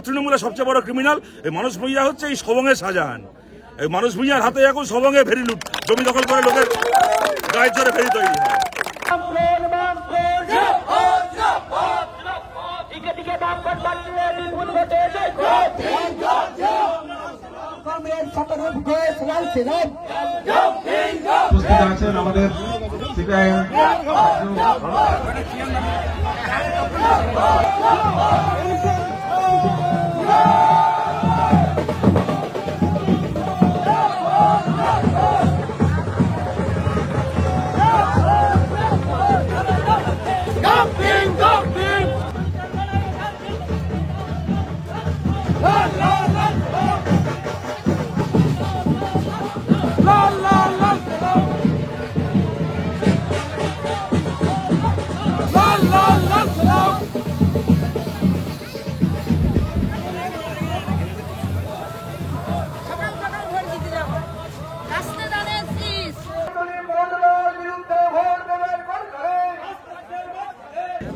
তৃণমূলের সবচেয়ে বড় ক্রিমিনাল এই মানুষ ভূঁইয়া হচ্ছে এই সবংয়ের শাহজাহান। এই মানুষ ভূঁইয়ার হাতে এখন সবংয়ে ফেরি লুট, জমি দখল করে লোকের গায়ের জোরে ফেরি তৈরি হয়। আমাদের সিপিআইএম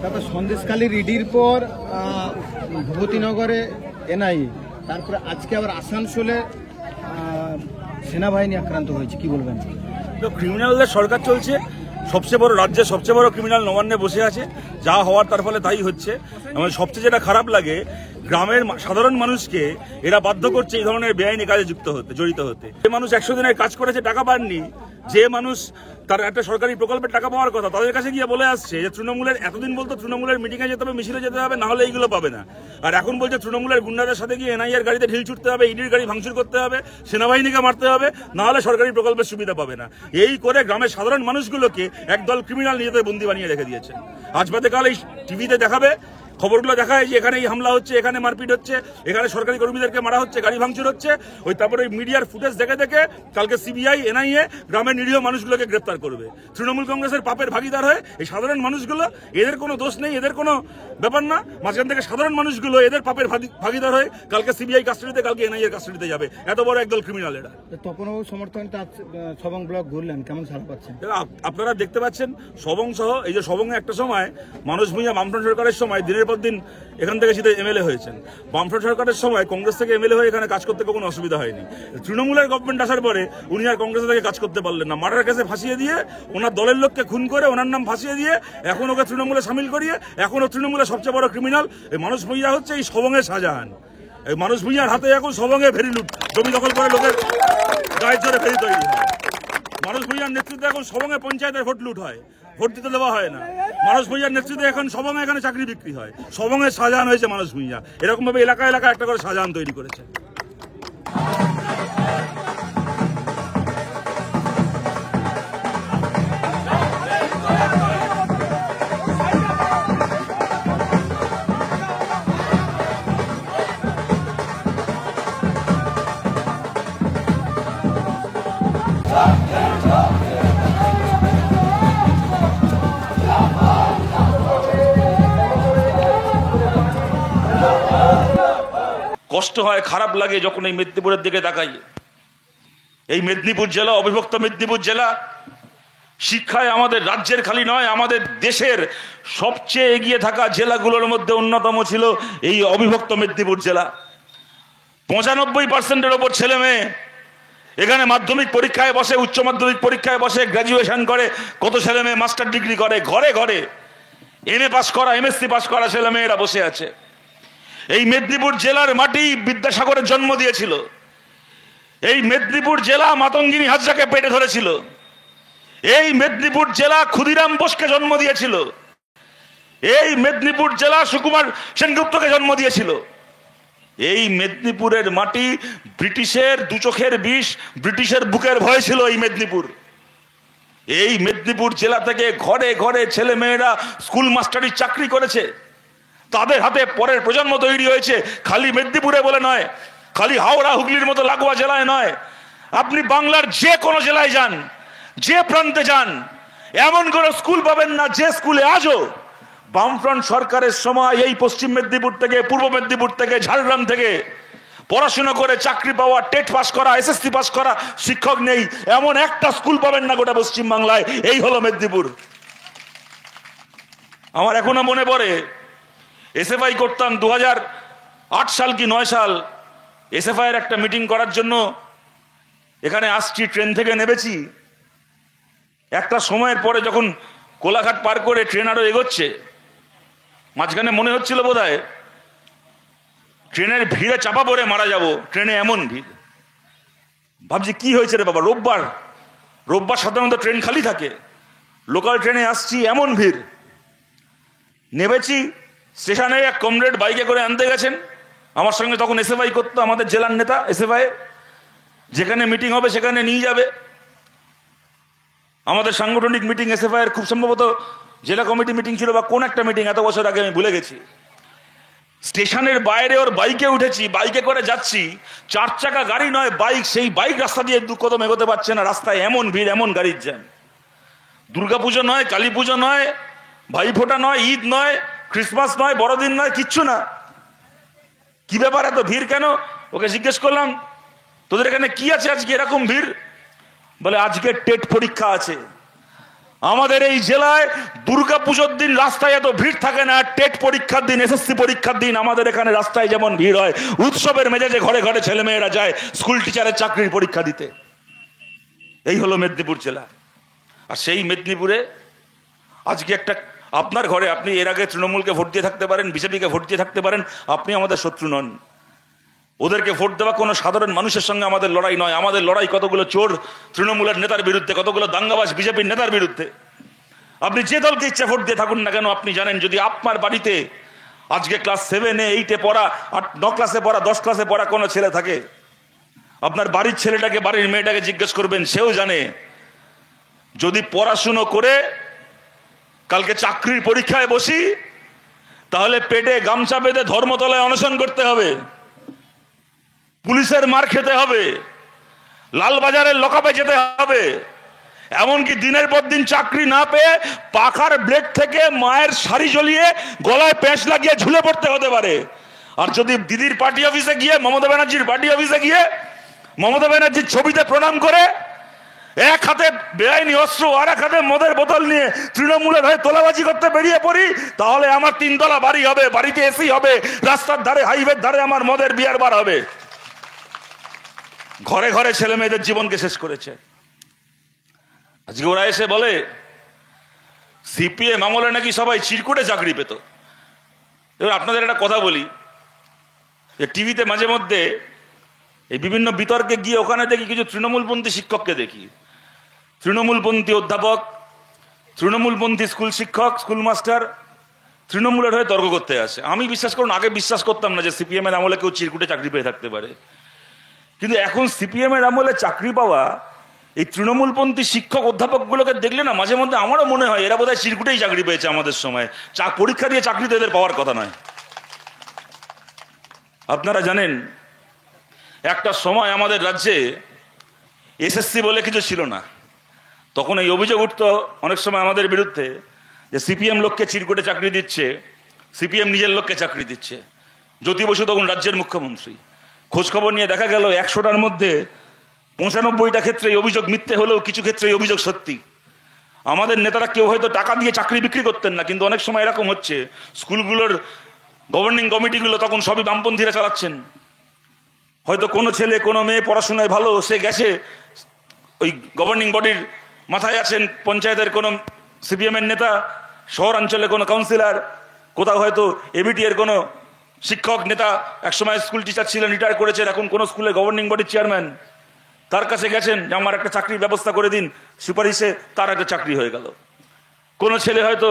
তারপর সন্দেশখালী রিডির পর ভূপতিনগরে এনআই, তারপরে আজকে আবার আসানসোলে সেনাবাহিনী আক্রান্ত হয়েছে, কি বলবেন? তো ক্রিমিনালদের সরকার চলছে, সবচেয়ে বড় রাজ্যের সবচেয়ে বড় ক্রিমিনাল নবান্নে বসে আছে, যা হওয়ার তার ফলে তাই হচ্ছে। এবং সবচেয়ে যেটা খারাপ লাগে, গ্রামের সাধারণ মানুষকে এরা বাধ্য করছে এই ধরনের বেআইনি কাজে জড়িত হতে। যে মানুষ 100 দিনের কাজ করেছে, টাকা পাননি, যে মানুষ তার একটা সরকারি প্রকল্পের টাকা পাওয়ার কথা, তাদের কাছে গিয়ে বলে আসছে যে তৃণমূলের এতদিন বলতো তৃণমূলের মিটিংয়ে যেতে হবে, মিছিলে যেতে হবে, না হলে এইগুলো পাবে না। আর এখন বলছে তৃণমূলের গুন্ডাদের সাথে গিয়ে এনআইএর গাড়িতে ঢিল ছুটতে হবে, ইডির গাড়ি ভাঙচুর করতে হবে, সেনাবাহিনীকে মারতে হবে, না হলে সরকারি প্রকল্পের সুবিধা পাবে না। এই করে গ্রামের সাধারণ মানুষগুলোকে একদল ক্রিমিনাল নিজেদের বন্দী বানিয়ে রেখে দিয়েছে। আজ বাদে কাল এই টিভিতে দেখাবে, খবরগুলো দেখায় যে এখানে এই হামলা হচ্ছে, এখানে মারপিট হচ্ছে, এখানে সরকারি কর্মীদেরকে মারা হচ্ছে, গাড়ি ভাঙচুর হচ্ছে। তারপরে মিডিয়ার ফুটেজ দেখে দেখে কালকে সিবিআই এনআইএ গ্রামের নিরীহ মানুষগুলোকে গ্রেপ্তার করবে। তৃণমূল কংগ্রেসের পাপের ভাগিদার হয়ে এই সাধারণ মানুষগুলো, এদের কোনো দোষ নেই, এদের কোনো ব্যাপার না, মাঝখান থেকে সাধারণ মানুষগুলো এদের পাপের ভাগিদার হয়ে কালকে সিবিআই কাস্টাডিতে, কালকে এনআইএর কাস্টাডিতে যাবে। এত বড় একদল ক্রিমিনাল এরা। তপনবাবু সমর্থন সবং ব্লক ঘুরলেন, কেমন সাড়া পাচ্ছেন? আপনারা দেখতে পাচ্ছেন সবং সহ, এই যে সবংয়ে একটা সময় মানুষ ভূঁইয়া বামফ্রন্ট সরকারের সময় দিনের পর দিন এখান থেকে সিধে এমএলএ হয়েছেন। বামফ্রন্ট সরকারের সময় কংগ্রেস থেকে এমএলএ হয়ে এখানে কাজ করতে কোনো অসুবিধা হয়নি। তৃণমূলের গভর্নমেন্ট আসার পরে উনি আর কংগ্রেস থেকে কাজ করতে পারলেন না। মার্ডার কেসে ফাঁসিয়ে দিয়ে, ওনার দলের লোককে খুন করে, ওনার নাম ফাঁসিয়ে দিয়ে এখন ওকে তৃণমূলে সামিল করিয়ে এখনও তৃণমূলের সবচেয়ে বড় ক্রিমিনাল এই মানুষ ভূঁইয়া হচ্ছে এই সবংয়ের শাহজাহান। এই মানুষ ভূঁইয়ার হাতে এখন সবংয়ে ফেরি লুট, জমি দখল করে লোকের গায়ের জোরে ফেরি তৈরি হয়। মানুষ ভূঁইয়ার নেতৃত্বে এখন সবংয়ে পঞ্চায়েতের ভোট লুট হয়, ভোট দিতে দেওয়া হয় না। মানুষ ভূঁইয়ার নেতৃত্বে এখন সবংয়ে এখানে চাকরি বিক্রি হয়। সবংয়ের শাহজাহান হয়েছে মানুষ ভূঁইয়া। এরকম ভাবে এলাকা এলাকা একটা করে শাহজাহান তৈরি করেছে। কষ্ট হয়, খারাপ লাগে যখন এই মেদিনীপুরের দিকে তাকাই। এই মেদিনীপুর জেলা, অবিভক্ত মেদিনীপুর জেলা, শিক্ষায় আমাদের রাজ্যের খালি নয়, আমাদের দেশের সবচেয়ে এগিয়ে থাকা জেলাগুলোর মধ্যে অন্যতম ছিল এই অবিভক্ত মেদিনীপুর জেলা। 95% ওপর ছেলে মেয়ে এখানে মাধ্যমিক পরীক্ষায় বসে, উচ্চ মাধ্যমিক পরীক্ষায় বসে, গ্র্যাজুয়েশন করে, কত ছেলে মেয়ে মাস্টার ডিগ্রি করে, ঘরে ঘরে এমএ পাস করা, এমএসসি পাস করা ছেলে মেয়েরা বসে আছে। এই মেদিনীপুর জেলার মাটি বিদ্যাসাগরের জন্ম দিয়েছিল। এই মেদিনীপুর জেলা মাতঙ্গিনী হাজরাকে পেটে ধরেছিল। এই মেদিনীপুর জেলা ক্ষুদিরাম বোসকে জন্ম দিয়েছিল। এই মেদিনীপুর জেলা সুকুমার সেনগুপ্তকে জন্ম দিয়েছিল। এই মেদিনীপুরের মাটি ব্রিটিশের দু চোখের বিষ, ব্রিটিশের বুকের ভয় ছিল এই মেদিনীপুর। এই মেদিনীপুর জেলা থেকে ঘরে ঘরে ছেলে মেয়েরা স্কুল মাস্টারির চাকরি করেছে। তাদের হাতে পরের প্রজন্ম তৈরি হয়েছে। খালি মেদিনীপুরে বলে নয়, খালি হাওড়া হুগলির মতো লাগোয়া জেলায় নয়, আপনি বাংলার যে কোনো জেলায় যান, যে প্রান্তে যান, এমন কোনো স্কুল পাবেন না যে স্কুলে আজও বামফ্রন্ট সরকারের সময় এই পশ্চিম মেদিনীপুর থেকে, পূর্ব মেদিনীপুর থেকে, ঝাড়গ্রাম থেকে পড়াশোনা করে চাকরি পাওয়া, টেট পাস করা, এসএসসি পাস করা শিক্ষক নেই। এমন একটা স্কুল পাবেন না গোটা পশ্চিম বাংলায়। এই হলো মেদিনীপুর। আমার এখনো মনে পড়ে, এসএফআই করতাম 8 সাল কি 9 সাল এসএফআই এর একটা মিটিং করার জন্য এখানে আসছি, ট্রেন থেকে নেমেছি। একটা সময়ের পরে যখন কোলাঘাট পার করে ট্রেন আরো এগোচ্ছে, মাঝখানে মনে হচ্ছিল বোধহয় ট্রেনের ভিড়ে চাপা পড়ে মারা যাব, ট্রেনে এমন ভিড়। ভাবছি কি হয়েছে রে বাবা, রোববার সাধারণত ট্রেন খালি থাকে, লোকাল ট্রেনে আসছি এমন ভিড়। নেমেছি, স্টেশনে এক কমরেড বাইকে করে আনতে গেছেন, আমার সঙ্গে তখন এসএফআই করতো, আমাদের জেলার নেতা এসএফআই, যেখানে মিটিং হবে সেখানে নিয়ে যাবে। আমাদের সাংগঠনিক মিটিং এসএফআই এর খুব সম্ভবত জেলা কমিটি মিটিং ছিল বা কোন একটা মিটিং, এত বছর আগে আমি ভুলে গেছি। স্টেশনের বাইরে ওর বাইকে উঠেছি, বাইকে করে যাচ্ছি, 4 চাকা গাড়ি নয় বাইক, সেই বাইক রাস্তা দিয়ে 2 কদম এগোতে পারছে না, রাস্তায় এমন ভিড়, এমন গাড়ির জ্যাম। দুর্গাপুজো নয়, কালী পুজো নয়, ভাইফোঁটা নয়, ঈদ নয়, ক্রিসমাস নয়, বড়দিন নয়, কিচ্ছু না। কি ব্যাপার এত ভিড় কেন? ওকে জিজ্ঞেস করলাম তোদের এখানে কি আছে আজকে এরকম ভিড়? বলে আজকে টেট পরীক্ষা আছে। আমাদের এই জেলায় দুর্গাপুজোর দিন রাস্তায় এত ভিড় থাকে না, টেট পরীক্ষার দিন, এসএসসি পরীক্ষার দিন আমাদের এখানে রাস্তায় যেমন ভিড় হয়, উৎসবের মেজাজে ঘরে ঘরে ছেলে মেয়েরা যায় স্কুল টিচারের চাকরির পরীক্ষা দিতে। এই হলো মেদিনীপুর জেলা। আর সেই মেদিনীপুরে আজকে একটা আপনার ঘরে, আপনি এর আগে তৃণমূলকে ভোট দিয়ে থাকতে পারেন, বিজেপিকে ভোট দিয়ে থাকতে পারেন, আপনি আমাদের শত্রু নন। ওদেরকে ভোট দেওয়া কোনো সাধারণ মানুষের সঙ্গে আমাদের লড়াই নয়। আমাদের লড়াই কতগুলো চোর তৃণমূলের নেতার বিরুদ্ধে, কতগুলো দাঙ্গাবাজ বিজেপির নেতার বিরুদ্ধে। আপনি যে দলকে ইচ্ছা ভোট দিয়ে থাকুন না কেন, আপনি জানেন যদি আপনার বাড়িতে আজকে ক্লাস 7-এ 8-এ পড়া, 9 ক্লাসে পড়া, 10 ক্লাসে পড়া কোনো ছেলে থাকে, আপনার বাড়ির ছেলেটাকে, বাড়ির মেয়েটাকে জিজ্ঞেস করবেন, সেও জানে যদি পড়াশুনো করে কালকে চাকরির পরীক্ষায় বসি তাহলে পেটে গামছা বেঁধে ধর্মতলায় অনশন করতে হবে, পুলিশের মার খেতে হবে, লালবাজারের লকআপে যেতে হবে, এমনকি দিনের পর দিন চাকরি না পেয়ে পাখার ব্লেড থেকে মায়ের শাড়ি জ্বলিয়ে গলায় প্যাঁচ লাগিয়ে ঝুলে পড়তে হতে পারে। আর যদি দিদির পার্টি অফিসে গিয়ে, মমতা ব্যানার্জির পার্টি অফিসে গিয়ে মমতা ব্যানার্জির ছবিতে প্রণাম করে এক হাতে বেআইনি অস্ত্র আর এক হাতে মদের বোতল নিয়ে তৃণমূলের হয়ে তোলাবাজি করতে বেরিয়ে পড়ি, তাহলে আমার 3 তলা বাড়ি হবে, বাড়িতে এসি হবে, রাস্তার ধারে, হাইওয়ের ধারে আমার মদের বিয়ার বার হবে। ঘরে ঘরে ছেলে মেয়েদের জীবনকে শেষ করেছে। আজকে ওরা এসে বলে সিপিএম আমলে নাকি সবাই চিরকুটে চাকরি পেত। এবার আপনাদের একটা কথা বলি, যে টিভিতে মাঝে মধ্যে এই বিভিন্ন বিতর্কে গিয়ে ওখানে দেখি কিছু তৃণমূলপন্থী শিক্ষককে দেখি, তৃণমূলপন্থী অধ্যাপক, তৃণমূলপন্থী স্কুল শিক্ষক, স্কুল মাস্টার তৃণমূলের হয়ে তর্ক করতে আসে। আমি বিশ্বাস করুন, আগে বিশ্বাস করতাম না যে সিপিএম এর আমলে কেউ চিরকুটে চাকরি পেয়ে থাকতে পারে, কিন্তু এখন সিপিএম এর আমলে চাকরি পাওয়া এই তৃণমূলপন্থী শিক্ষক অধ্যাপকগুলোকে দেখলে না মাঝে মধ্যে আমারও মনে হয় এরা বোধহয় চিরকুটেই চাকরি পেয়েছে আমাদের সময়। পরীক্ষা দিয়ে চাকরি তো এদের পাওয়ার কথা নয়। আপনারা জানেন একটা সময় আমাদের রাজ্যে এসএসসি বলে কিছু ছিল না, তখন এই অভিযোগ উঠতো অনেক সময় আমাদের বিরুদ্ধে যে সিপিএম লোককে চিরকুটে চাকরি দিচ্ছে, সিপিএম নিজের লোককে চাকরি দিচ্ছে। জ্যোতি বসু তখন রাজ্যের মুখ্যমন্ত্রী। খোঁজখবর নিয়ে দেখা গেল 100টার মধ্যে 95টা ক্ষেত্রে এই অভিযোগ মিথ্যে হলেও কিছু ক্ষেত্রে এই অভিযোগ সত্যি। আমাদের নেতারা কেউ হয়তো টাকা দিয়ে চাকরি বিক্রি করতেন না, কিন্তু অনেক সময় এরকম হচ্ছে স্কুলগুলোর গভর্নিং কমিটিগুলো তখন সবই বামপন্থীরা চালাচ্ছেন। হয়তো কোনো ছেলে কোনো মেয়ে পড়াশোনায় ভালো, সে গেছে ওই গভর্নিং বডির মাথায় আছেন পঞ্চায়েতের কোনো সিপিএম এর নেতা, শহরাঞ্চলে কোনো কাউন্সিলর, কোথাও হয়তো এবিটি এর কোনো শিক্ষক নেতা, একসময় স্কুল টিচার ছিলেন, রিটায়ার করেছেন, এখন কোনো স্কুলে গভর্নিং বডির চেয়ারম্যান, তার কাছে গেছেন যে আমার একটা চাকরির ব্যবস্থা করে দিন, সুপারিশে তার একটা চাকরি হয়ে গেল। কোনো ছেলে হয়তো,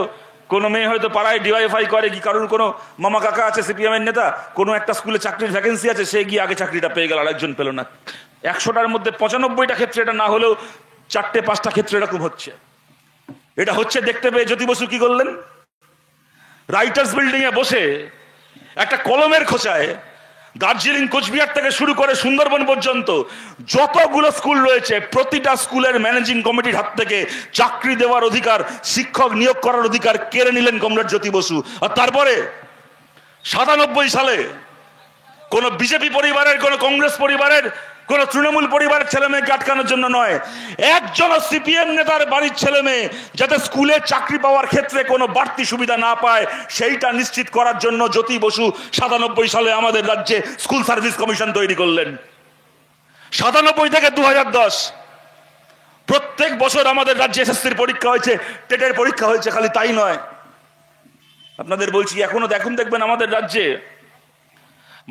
কোনো মেয়ে হয়তো পাড়ায় ডিওয়াইফাই করে, কি কারোর কোনো মামা কাকা আছে সিপিএম এর নেতা, কোনো একটা স্কুলে চাকরির ভ্যাকেন্সি আছে, সে গিয়ে আগে চাকরিটা পেয়ে গেল, আরেকজন পেল না। 100টার মধ্যে 95টা ক্ষেত্রে এটা না হলেও 4-5টা ক্ষেত্রে এরকম হচ্ছে। এটা হচ্ছে দেখতে পেয়ে জ্যোতি বসু কি করলেন, রাইটার্স বিল্ডিং এ বসে একটা কলমের খোঁচায় দার্জিলিং, কোচবিহার থেকে শুরু করে সুন্দরবন পর্যন্ত যতগুলো স্কুল রয়েছে প্রতিটা স্কুলের ম্যানেজিং কমিটির হাত থেকে চাকরি দেওয়ার অধিকার, শিক্ষক নিয়োগ করার অধিকার কেড়ে নিলেন কমরেড জ্যোতি বসু। আর তারপরে 97 সালে কোন বিজেপি পরিবারের, কোন কংগ্রেস পরিবারের কোন তৃণমূল পরিবারের ছেলে মেয়েকে আটকানোর জন্য নয়, একজন সিপিএম নেতার বাড়ির ছেলে মেয়ে যাতে স্কুলে চাকরি পাওয়ার ক্ষেত্রে কোনো বাড়তি সুবিধা না পায় সেইটা নিশ্চিত করার জন্য জ্যোতি বসু 97 সালে আমাদের রাজ্যে স্কুল সার্ভিস কমিশন তৈরি করলেন। 97 থেকে 2010 প্রত্যেক বছর আমাদের রাজ্যে এসএসসির পরীক্ষা হয়েছে, টেটের পরীক্ষা হয়েছে। খালি তাই নয়, আপনাদের বলছি এখনো দেখবেন আমাদের রাজ্যে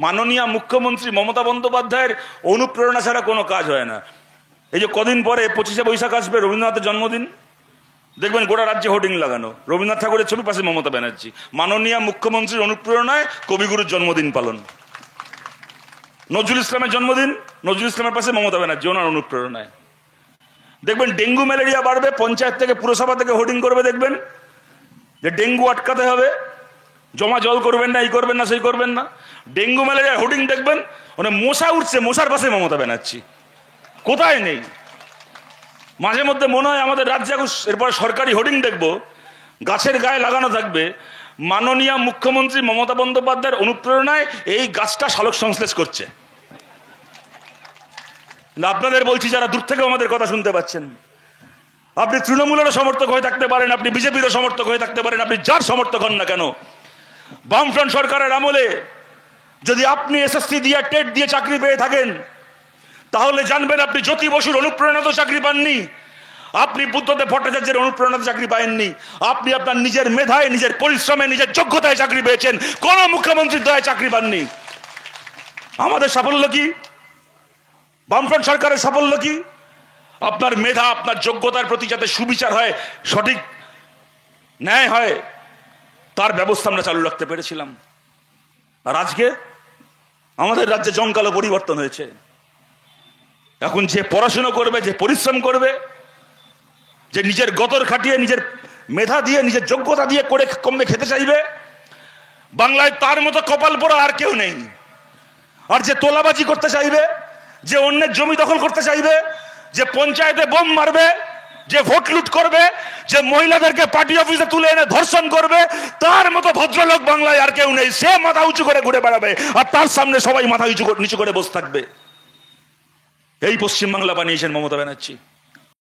মাননীয় মুখ্যমন্ত্রী মমতা বন্দ্যোপাধ্যায়ের অনুপ্রেরণা ছাড়া কোনো কাজ হয় না। এই যে কদিন পরে 25শে বৈশাখ আসবে, রবীন্দ্রনাথের জন্মদিন, দেখবেন গোটা রাজ্যে হোর্ডিং লাগানো, রবীন্দ্রনাথ ঠাকুরের ছবি, পাশে মমতা ব্যানার্জি। মাননীয় মুখ্যমন্ত্রীর অনুপ্রেরণায় কবিগুরুর জন্মদিন পালন। নজরুল ইসলামের জন্মদিন, নজরুল ইসলামের পাশে মমতা ব্যানার্জি, ওনার অনুপ্রেরণায়। দেখবেন ডেঙ্গু ম্যালেরিয়া বাড়বে, পঞ্চায়েত থেকে পুরসভা থেকে হোর্ডিং করবে, দেখবেন যে ডেঙ্গু আটকাতে হবে, জমা জল করবেন না, এই করবেন না, সেই করবেন না। ডেঙ্গু ম্যালেরিয়া হোর্ডিং দেখবেন, মানে মশা উঠছে, মশার পাশে মমতা ব্যানার্জি। কোথায় নেই। মাঝে মধ্যে মনে হয় আমাদের রাজ্যে এরপর সরকারি হোর্ডিং দেখবো, গাছের গায়ে লাগানো থাকবে মাননীয় মুখ্যমন্ত্রী মমতা বন্দ্যোপাধ্যায়ের অনুপ্রেরণায় এই গাছটা সালোক সংশ্লেষ করছে। আপনাদের বলছি, যারা দূর থেকে আমাদের কথা শুনতে পাচ্ছেন, আপনি তৃণমূলেরও সমর্থক হয়ে থাকতে পারেন, আপনি বিজেপিরও সমর্থক হয়ে থাকতে পারেন, আপনি যার সমর্থক হন না কেন, বামফ্রন্ট সরকারের আমলে যদি আপনি এসএসসি দিয়ে টেট দিয়ে চাকরি পেয়ে থাকেন, তাহলে জানবেন আপনি জ্যোতি বসুর অনুপ্রেরণাতে চাকরি পাননি, আপনি বুদ্ধদেব ভট্টাচার্যের অনুপ্রেরণাতে চাকরি পাননি, আপনি আপনার নিজের মেধায়, নিজের পরিশ্রমে, নিজের যোগ্যতায় চাকরি পেয়েছেন, কোন মুখ্যমন্ত্রীর দয়ায় চাকরি পাননি। আমাদের সাফল্য কি? বামফ্রন্ট সরকারের সাফল্য কি? আপনার মেধা, আপনার যোগ্যতার প্রতি যাতে সুবিচার হয়, সঠিক ন্যায় হয়, তার ব্যবস্থা আমরা চালু রাখতে পেরেছিলাম। আর আজকে আমাদের রাজ্যে জমকালো পরিবর্তন হয়েছে। এখন যে পড়াশোনা করবে, যে পরিশ্রম করবে, যে নিজের গতর খাটিয়ে, নিজের মেধা দিয়ে, নিজের যোগ্যতা দিয়ে করে কমবে খেতে চাইবে, বাংলায় তার মতো কপাল পোড়া আর কেউ নেই। আর যে তোলাবাজি করতে চাইবে, যে অন্যের জমি দখল করতে চাইবে, যে পঞ্চায়েতে বোম মারবে, যে ভোট লুট করবে, যে মহিলাদেরকে পার্টি অফিসে তুলে এনে ধর্ষণ করবে, তার মতো ভদ্রলোক বাংলায় আর কেউ নেই। সে মাথা উঁচু করে ঘুরে বেড়াবে, আর তার সামনে সবাই মাথা নিচু করে বসে থাকবে। এই পশ্চিমবাংলা বানিয়েছেন মমতা ব্যানার্জি।